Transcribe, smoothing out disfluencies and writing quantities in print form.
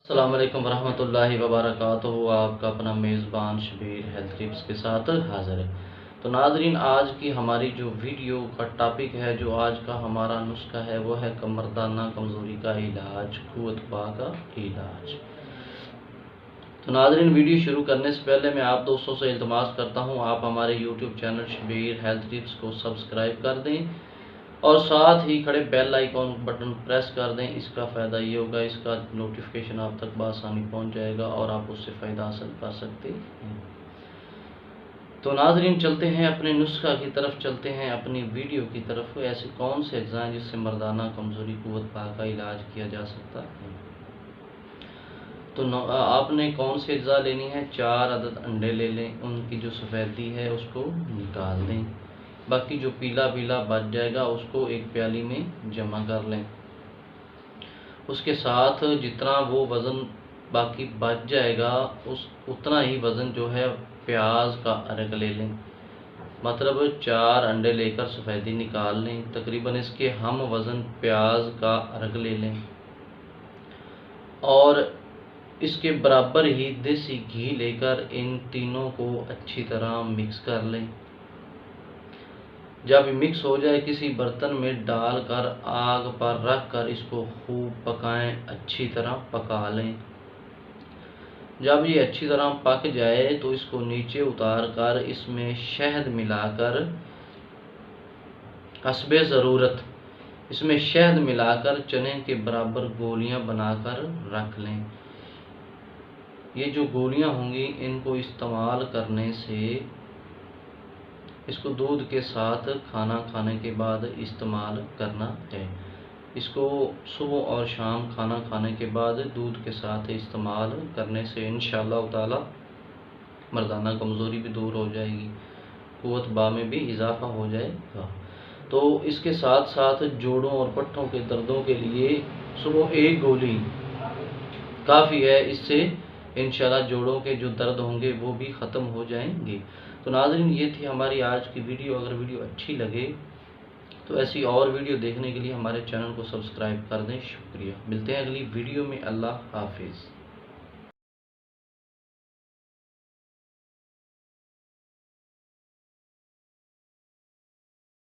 السلام علیکم ورحمۃ اللہ وبرکاتہ۔ آپ کا اپنا میزبان شبیر ہیلتھ ٹپس کے ساتھ حاضر ہے۔ تو ناظرین، آج کی ہماری جو ویڈیو کا ٹاپک ہے، جو آج کا ہمارا نسخہ ہے، وہ ہے کمردانہ کمزوری کا علاج، قوت پا کا علاج۔ تو ناظرین، ویڈیو شروع کرنے سے پہلے میں آپ دوستوں سے التماس کرتا ہوں، آپ ہمارے YouTube channel Shabbir health tips کو سبسکرائب کر دیں اور ساتھ ہی کھڑے بیل آئیکن بٹن پریس کر دیں۔ اس کا فائدہ یہ ہوگا، اس کا نوٹیفیکیشن آپ تک بآسانی پہنچ جائے گا اور آپ اس سے فائدہ حاصل کر سکتے ہیں۔ تو ناظرین، چلتے ہیں اپنے نسخہ کی طرف، چلتے ہیں اپنی ویڈیو کی طرف۔ ایسے کون سے اجزاء ہیں جس سے مردانہ کمزوری قوت پا کا علاج کیا جا سکتا ہے؟ تو آپ نے کون سے اجزاء لینی ہے؟ 4 عدد انڈے لے لیں، ان کی جو سفیدی ہے اس کو نکال دیں، باقی جو پیلا پیلا بچ جائے گا اس کو ایک پیالی میں جمع کر لیں۔ اس کے ساتھ جتنا وہ وزن باقی بچ جائے گا اتنا ہی وزن جو ہے پیاز کا ارگ لے لیں۔ مطلب 4 انڈے لے کر سفیدی نکال لیں، تقریباً اس کے ہم وزن پیاز کا ارگ لے لیں اور اس کے برابر ہی دیسی گھی لے کر ان تینوں کو اچھی طرح مکس کر لیں۔ جب مکس ہو جائے کسی برتن میں ڈال کر آگ پر رکھ کر اس کو خوب پکائیں، اچھی طرح پکا لیں۔ جب یہ اچھی طرح پک جائے تو اس کو نیچے اتار کر اس میں شہد ملا کر حسب ضرورت اس میں شہد ملا کر چنے کے برابر گولیاں بنا کر رکھ لیں۔ یہ جو گولیاں ہوں گی ان کو استعمال کرنے سے اس کو دودھ کے ساتھ کھانا کھانے کے بعد استعمال کرنا ہے۔ اس کو صبح اور شام کھانا کھانے کے بعد دودھ کے ساتھ استعمال کرنے سے انشاءاللہ تعالی مردانہ کمزوری بھی دور ہو جائے گی، قوت با میں بھی اضافہ ہو جائے گا۔ تو اس کے ساتھ ساتھ جوڑوں اور پٹھوں کے دردوں کے لیے صبح 1 گولی کافی ہے، اس سے انشاءاللہ جوڑوں کے جو درد ہوں گے وہ بھی ختم ہو جائیں گے۔ تو ناظرین، یہ تھی ہماری آج کی ویڈیو۔ اگر ویڈیو اچھی لگے تو ایسی اور ویڈیو دیکھنے کے لیے ہمارے چینل کو سبسکرائب کر دیں۔ شکریہ، ملتے ہیں اگلی ویڈیو میں۔ اللہ حافظ۔